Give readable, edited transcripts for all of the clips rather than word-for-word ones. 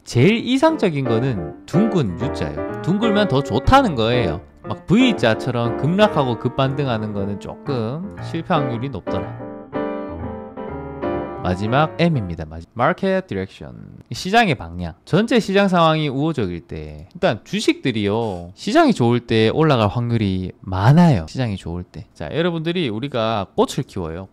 제일 이상적인 거는 둥근 U자예요. 둥글면 더 좋다는 거예요. 막 V자처럼 급락하고 급반등하는 거는 조금 실패 확률이 높더라. 마지막 M입니다. Market Direction. 시장의 방향. 전체 시장 상황이 우호적일 때, 일단 주식들이요, 시장이 좋을 때 올라갈 확률이 많아요. 시장이 좋을 때. 자, 여러분들이 우리가 꽃을 키워요.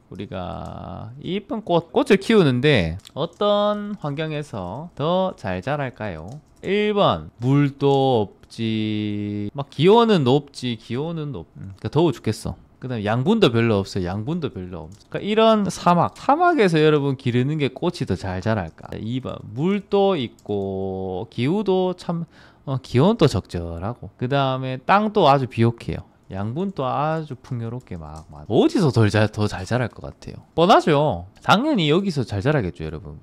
우리가 이쁜 꽃을 키우는데 어떤 환경에서 더 잘 자랄까요? 1번 물도 없지, 막 기온은 높지, 그러니까 더워 죽겠어. 그 다음에 양분도 별로 없어요. 그러니까 이런 사막에서 여러분 기르는 게 꽃이 더 잘 자랄까? 2번 물도 있고 기후도 참 기온도 적절하고, 그 다음에 땅도 아주 비옥해요. 양분도 아주 풍요롭게 막 어디서 더 잘 자랄 것 같아요? 뻔하죠. 당연히 여기서 잘 자라겠죠, 여러분.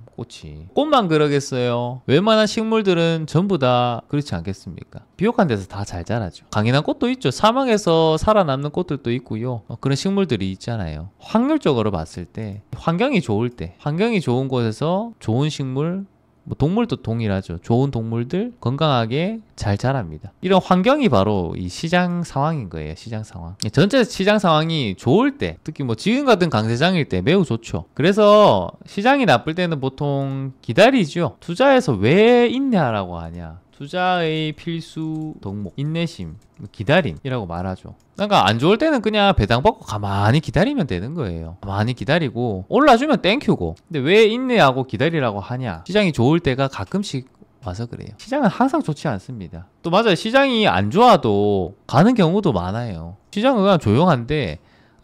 꽃만 그러겠어요? 웬만한 식물들은 전부 다 그렇지 않겠습니까? 비옥한 데서 다 잘 자라죠. 강인한 꽃도 있죠. 사막에서 살아남는 꽃들도 있고요. 그런 식물들이 있잖아요. 확률적으로 봤을 때 환경이 좋은 곳에서 좋은 식물, 동물도 동일하죠. 좋은 동물들 건강하게 잘 자랍니다. 이런 환경이 바로 이 시장 상황인 거예요. 시장 상황. 전체 시장 상황이 좋을 때, 특히 지금 같은 강세장일 때 매우 좋죠. 그래서 시장이 나쁠 때는 보통 기다리죠. 투자에서 왜 인내하라고 하냐? 투자의 필수 덕목, 인내심, 기다림이라고 말하죠. 그러니까 안 좋을 때는 그냥 배당받고 가만히 기다리면 되는 거예요. 가만히 기다리고 올라주면 땡큐고. 근데 왜 인내하고 기다리라고 하냐? 시장이 좋을 때가 가끔씩 와서 그래요. 시장은 항상 좋지 않습니다. 또 맞아요. 시장이 안 좋아도 가는 경우도 많아요. 시장은 그냥 조용한데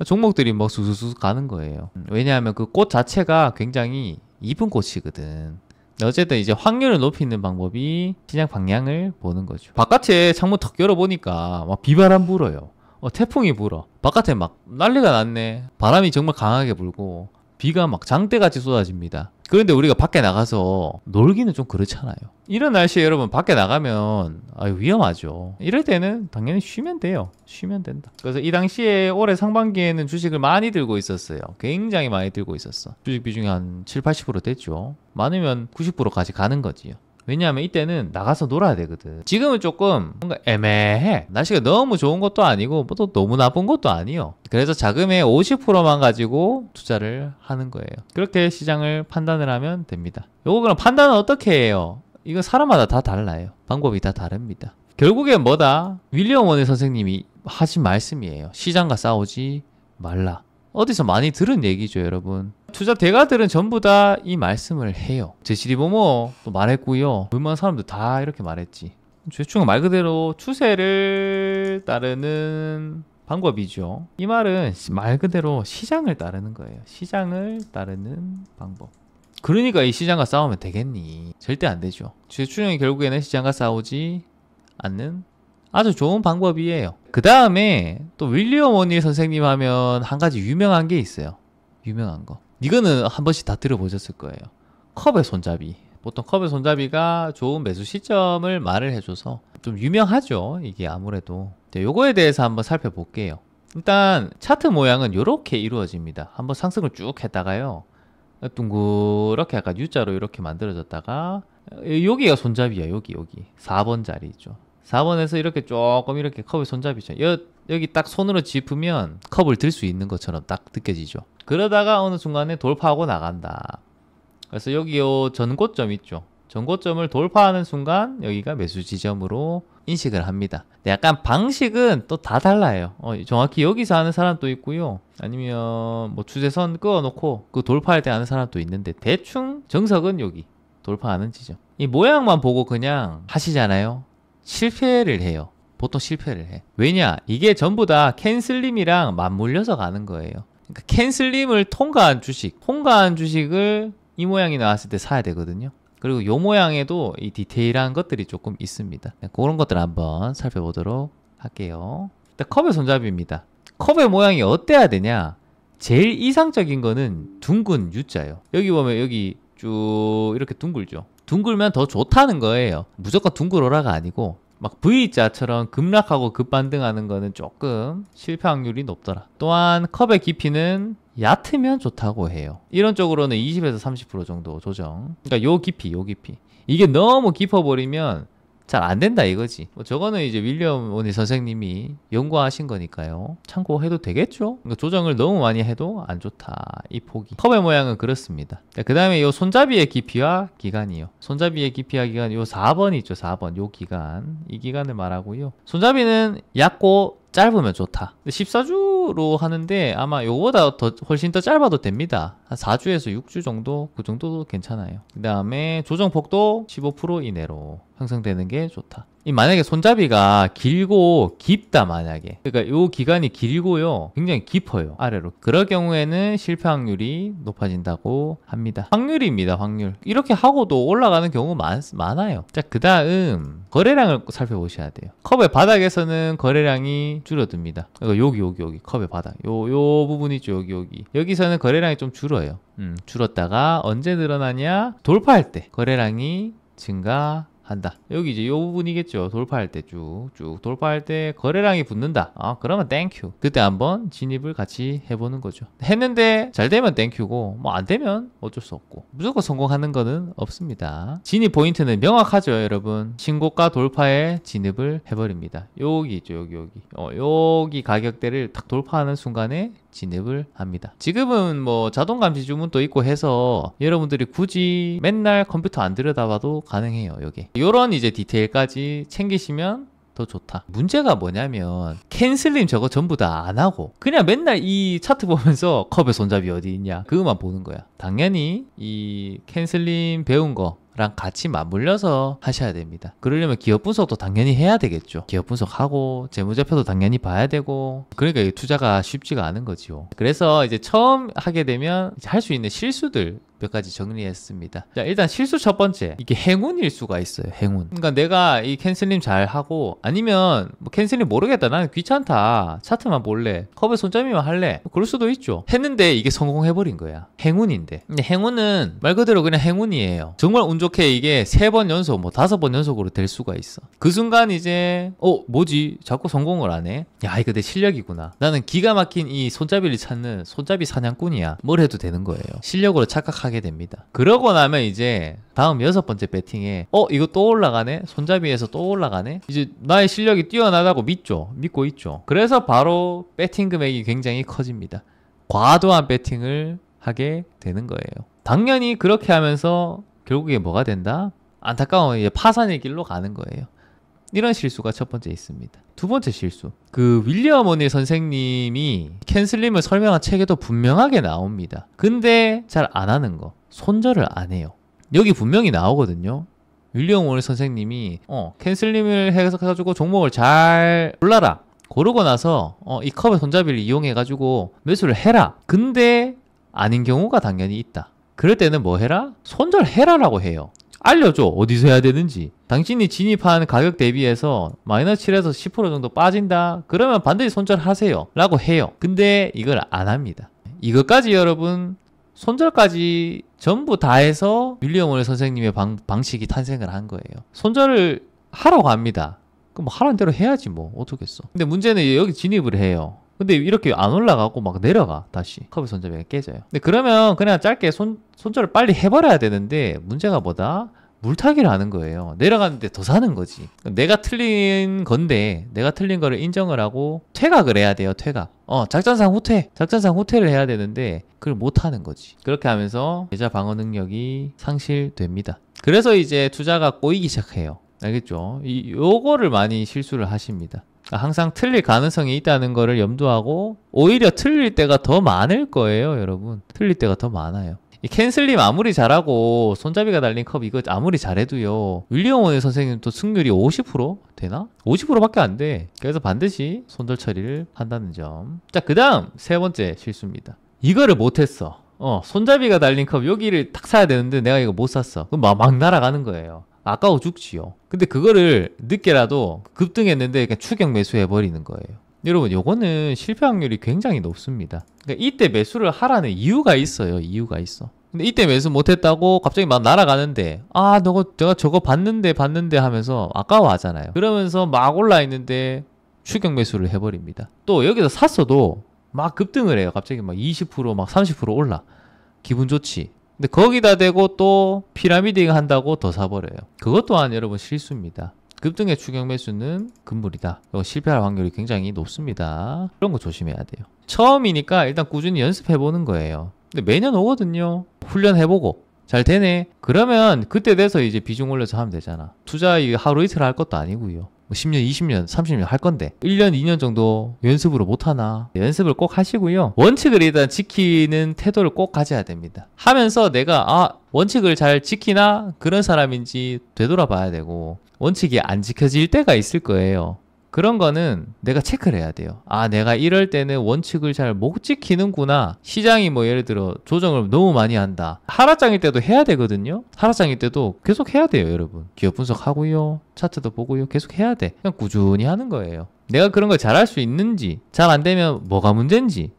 종목들이 수수수 가는 거예요. 왜냐하면 그 꽃 자체가 굉장히 이쁜 꽃이거든. 어쨌든 이제 확률을 높이는 방법이 시장 방향을 보는 거죠. 바깥에 창문 턱 열어보니까 막 비바람 불어요. 태풍이 불어. 바깥에 막 난리가 났네. 바람이 정말 강하게 불고 비가 막 장대같이 쏟아집니다. 그런데 우리가 밖에 나가서 놀기는 좀 그렇잖아요. 이런 날씨에 여러분 밖에 나가면 위험하죠. 이럴 때는 당연히 쉬면 돼요. 쉬면 된다. 그래서 이 당시에 올해 상반기에는 주식을 많이 들고 있었어요. 굉장히 많이 들고 있었어. 주식 비중이 한 7, 80% 됐죠. 많으면 90%까지 가는 거지요. 왜냐하면 이때는 나가서 놀아야 되거든. 지금은 조금 뭔가 애매해. 날씨가 너무 좋은 것도 아니고 또 너무 나쁜 것도 아니요. 그래서 자금의 50%만 가지고 투자를 하는 거예요. 그렇게 시장을 판단을 하면 됩니다. 요거 그럼 판단은 어떻게 해요? 이건 사람마다 다 달라요. 방법이 다 다릅니다. 결국엔 뭐다? 윌리엄 원의 선생님이 하신 말씀이에요. 시장과 싸우지 말라. 어디서 많이 들은 얘기죠, 여러분. 투자 대가들은 전부 다 이 말씀을 해요. 제시리모모 또 말했고요. 웬만한 사람들 다 이렇게 말했지. 대충 말 그대로 추세를 따르는 방법이죠. 이 말은 말 그대로 시장을 따르는 거예요. 시장을 따르는 방법. 그러니까 이 시장과 싸우면 되겠니? 절대 안 되죠. 주주총이 결국에는 시장과 싸우지 않는 아주 좋은 방법이에요. 그 다음에 또 윌리엄 오닐 선생님 하면 한 가지 유명한 게 있어요. 유명한 거. 이거는 한 번씩 다 들어보셨을 거예요. 컵의 손잡이. 보통 컵의 손잡이가 좋은 매수 시점을 말을 해줘서 좀 유명하죠. 이게 아무래도. 요거에 대해서 한번 살펴볼게요. 일단 차트 모양은 이렇게 이루어집니다. 한번 상승을 쭉 했다가요. 둥그렇게 약간 U자로 이렇게 만들어졌다가 여기가 손잡이야. 여기 4번 자리죠. 4번에서 이렇게 조금 이렇게 컵의 손잡이죠. 여기 딱 손으로 짚으면 컵을 들 수 있는 것처럼 딱 느껴지죠. 그러다가 어느 순간에 돌파하고 나간다. 그래서 여기 요 전고점 있죠. 전고점을 돌파하는 순간 여기가 매수 지점으로 인식을 합니다. 약간 방식은 또 다 달라요. 정확히 여기서 하는 사람도 있고요. 아니면 추세선 그어놓고 그 돌파할 때 하는 사람도 있는데 대충 정석은 여기 돌파하는 지점. 이 모양만 보고 그냥 하시잖아요. 실패를 해요. 보통 실패를 해. 왜냐? 이게 전부 다 캔슬림이랑 맞물려서 가는 거예요. 그러니까 캔슬림을 통과한 주식을 이 모양이 나왔을 때 사야 되거든요. 그리고 요 모양에도 이 디테일한 것들이 조금 있습니다. 그런 것들 한번 살펴보도록 할게요. 일단 컵의 손잡이입니다. 컵의 모양이 어때야 되냐? 제일 이상적인 거는 둥근 U자예요. 여기 보면 여기 쭉 이렇게 둥글죠. 둥글면 더 좋다는 거예요. 무조건 둥글어라가 아니고 막 V자처럼 급락하고 급반등하는 거는 조금 실패 확률이 높더라. 또한 컵의 깊이는 얕으면 좋다고 해요. 이론적으로는 20에서 30% 정도 조정. 그러니까 요 깊이. 이게 너무 깊어버리면 잘 안 된다 이거지. 뭐 저거는 이제 윌리엄 오니 선생님이 연구하신 거니까요. 참고해도 되겠죠? 그러니까 조정을 너무 많이 해도 안 좋다. 이 폭이. 컵의 모양은 그렇습니다. 그 다음에 요 손잡이의 깊이와 기간이요. 손잡이의 깊이와 기간, 요 4번이 있죠. 4번. 요 기간. 이 기간을 말하고요. 손잡이는 얇고 짧으면 좋다. 14주로 하는데 아마 요거보다 훨씬 더 짧아도 됩니다. 한 4주에서 6주 정도? 그 정도도 괜찮아요. 그 다음에 조정폭도 15% 이내로 형성되는 게 좋다. 만약에 손잡이가 길고 깊다 만약에, 그러니까 요 기간이 길고요 굉장히 깊어요 아래로, 그럴 경우에는 실패 확률이 높아진다고 합니다. 확률입니다. 확률. 이렇게 하고도 올라가는 경우 많아요. 자, 그 다음 거래량을 살펴보셔야 돼요. 컵의 바닥에서는 거래량이 줄어듭니다. 그러니까 여기 컵의 바닥 요 부분 있죠. 여기서는 거래량이 좀 줄어요. 줄었다가 언제 늘어나냐, 돌파할 때 거래량이 증가한다. 여기 이제 요 부분이겠죠. 돌파할 때 쭉 돌파할 때 거래량이 붙는다. 그러면 땡큐. 그때 한번 진입을 같이 해보는 거죠. 했는데 잘 되면 땡큐고 뭐 안 되면 어쩔 수 없고, 무조건 성공하는 거는 없습니다. 진입 포인트는 명확하죠 여러분. 신고가 돌파에 진입을 해버립니다. 여기 있죠. 여기 가격대를 딱 돌파하는 순간에 진입을 합니다. 지금은 뭐 자동 감지 주문도 있고 해서 여러분들이 굳이 맨날 컴퓨터 안 들여다봐도 가능해요. 여기 요런 이제 디테일까지 챙기시면 더 좋다. 문제가 뭐냐면 캔슬림 저거 전부 다 안 하고 그냥 맨날 이 차트 보면서 컵의 손잡이 어디 있냐 그것만 보는 거야. 당연히 이 캔슬림 배운 거 랑 같이 맞물려서 하셔야 됩니다. 그러려면 기업 분석도 당연히 해야 되겠죠. 기업 분석하고 재무제표도 당연히 봐야 되고, 그러니까 이 투자가 쉽지가 않은 거지요. 그래서 이제 처음 하게 되면 할 수 있는 실수들 몇 가지 정리했습니다. 자, 일단 실수 첫 번째, 이게 행운일 수가 있어요. 행운. 그러니까 내가 이 캔슬림 잘 하고, 아니면 뭐 캔슬림 모르겠다, 나는 귀찮다, 차트만 볼래, 컵의 손잡이만 할래, 그럴 수도 있죠. 했는데 이게 성공해버린 거야. 행운인데. 근데 행운은 말 그대로 그냥 행운이에요. 정말 운 좋게 이게 3번 연속, 뭐 5번 연속으로 될 수가 있어. 그 순간 이제 뭐지? 자꾸 성공을 안 해? 야, 이거 내 실력이구나. 나는 기가 막힌 이 손잡이를 찾는 손잡이 사냥꾼이야. 뭘 해도 되는 거예요. 실력으로 착각하게 됩니다. 그러고 나면 이제 다음 6번째 배팅에 이거 또 올라가네? 손잡이에서 또 올라가네? 이제 나의 실력이 뛰어나다고 믿고 있죠. 그래서 바로 배팅 금액이 굉장히 커집니다. 과도한 배팅을 하게 되는 거예요. 당연히 그렇게 하면서 결국에 뭐가 된다? 안타까운 이제 파산의 길로 가는 거예요. 이런 실수가 첫 번째 있습니다. 두 번째 실수. 그 윌리엄 오닐 선생님이 캔슬림을 설명한 책에도 분명하게 나옵니다. 근데 잘 안 하는 거. 손절을 안 해요. 여기 분명히 나오거든요. 윌리엄 오닐 선생님이 캔슬림을 해가지고 종목을 잘 골라라. 고르고 나서 이 컵의 손잡이를 이용해가지고 매수를 해라. 근데 아닌 경우가 당연히 있다. 그럴 때는 뭐 해라? 손절해라라고 해요. 알려줘. 어디서 해야 되는지. 당신이 진입한 가격 대비해서 마이너스 7에서 10% 정도 빠진다? 그러면 반드시 손절하세요 라고 해요. 근데 이걸 안 합니다. 이것까지 여러분, 손절까지 전부 다 해서 윌리엄 오닐 선생님의 방식이 탄생을 한 거예요. 손절을 하라고 합니다. 그럼 뭐 하라는 대로 해야지 뭐 어떻겠어. 근데 문제는 여기 진입을 해요. 근데 이렇게 안 올라가고 막 내려가. 다시 컵의 손잡이가 깨져요. 근데 그러면 그냥 짧게 손절을 빨리 해버려야 되는데, 문제가 뭐다? 물타기를 하는 거예요. 내려가는데 더 사는 거지. 내가 틀린 건데 내가 틀린 거를 인정을 하고 퇴각을 해야 돼요. 퇴각. 작전상 후퇴를 해야 되는데 그걸 못 하는 거지. 그렇게 하면서 계좌 방어 능력이 상실됩니다. 그래서 이제 투자가 꼬이기 시작해요. 알겠죠? 요거를 많이 실수를 하십니다. 항상 틀릴 가능성이 있다는 거를 염두하고, 오히려 틀릴 때가 더 많을 거예요 여러분. 틀릴 때가 더 많아요. 이 캔슬림 아무리 잘하고 손잡이가 달린 컵 이거 아무리 잘해도요, 윌리엄 오닐 선생님도 승률이 50% 되나? 50%밖에 안 돼. 그래서 반드시 손절 처리를 한다는 점. 자, 그 다음 세 번째 실수입니다. 이거를 못했어. 손잡이가 달린 컵 여기를 딱 사야 되는데 내가 이거 못 샀어. 그럼 막 날아가는 거예요. 아까워 죽지요. 근데 그거를 늦게라도 급등했는데 그냥 추격 매수해버리는 거예요. 여러분, 요거는 실패 확률이 굉장히 높습니다. 그러니까 이때 매수를 하라는 이유가 있어요. 이유가 있어. 근데 이때 매수 못했다고 갑자기 막 날아가는데, 내가 저거 봤는데 하면서 아까워 하잖아요. 그러면서 막 올라있는데 추격 매수를 해버립니다. 또 여기서 샀어도 막 급등을 해요. 갑자기 막 20% 막 30% 올라. 기분 좋지. 근데 거기다 대고 또 피라미딩 한다고 더 사버려요. 그것 또한 여러분 실수입니다. 급등의 추격 매수는 금물이다. 이거 실패할 확률이 굉장히 높습니다. 그런 거 조심해야 돼요. 처음이니까 일단 꾸준히 연습해보는 거예요. 근데 매년 오거든요. 훈련해보고 잘 되네. 그러면 그때 돼서 이제 비중 올려서 하면 되잖아. 투자 하루 이틀 할 것도 아니고요. 10년, 20년, 30년 할 건데 1년, 2년 정도 연습으로 못하나? 연습을 꼭 하시고요. 원칙을 일단 지키는 태도를 꼭 가져야 됩니다. 하면서 내가 원칙을 잘 지키나? 그런 사람인지 되돌아봐야 되고 원칙이 안 지켜질 때가 있을 거예요. 그런 거는 내가 체크를 해야 돼요. 내가 이럴 때는 원칙을 잘 못 지키는구나. 시장이 뭐 예를 들어 조정을 너무 많이 한다. 하락장일 때도 해야 되거든요. 하락장일 때도 계속 해야 돼요, 여러분. 기업 분석하고요. 차트도 보고요. 계속 해야 돼. 그냥 꾸준히 하는 거예요. 내가 그런 걸 잘할 수 있는지, 잘 안 되면 뭐가 문제인지,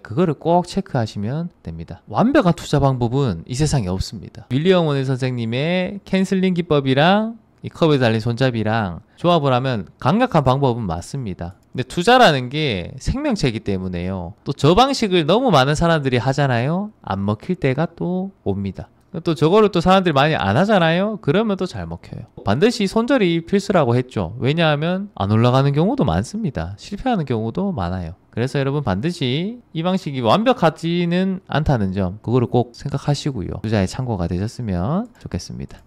그거를 꼭 체크하시면 됩니다. 완벽한 투자 방법은 이 세상에 없습니다. 윌리엄 원일 선생님의 캔슬링 기법이랑 이 컵에 달린 손잡이랑 조합을 하면 강력한 방법은 맞습니다. 근데 투자라는 게 생명체이기 때문에요. 또 저 방식을 너무 많은 사람들이 하잖아요. 안 먹힐 때가 또 옵니다. 또 저거를 또 사람들이 많이 안 하잖아요. 그러면 또 잘 먹혀요. 반드시 손절이 필수라고 했죠. 왜냐하면 안 올라가는 경우도 많습니다. 실패하는 경우도 많아요. 그래서 여러분 반드시 이 방식이 완벽하지는 않다는 점, 그거를 꼭 생각하시고요. 투자에 참고가 되셨으면 좋겠습니다.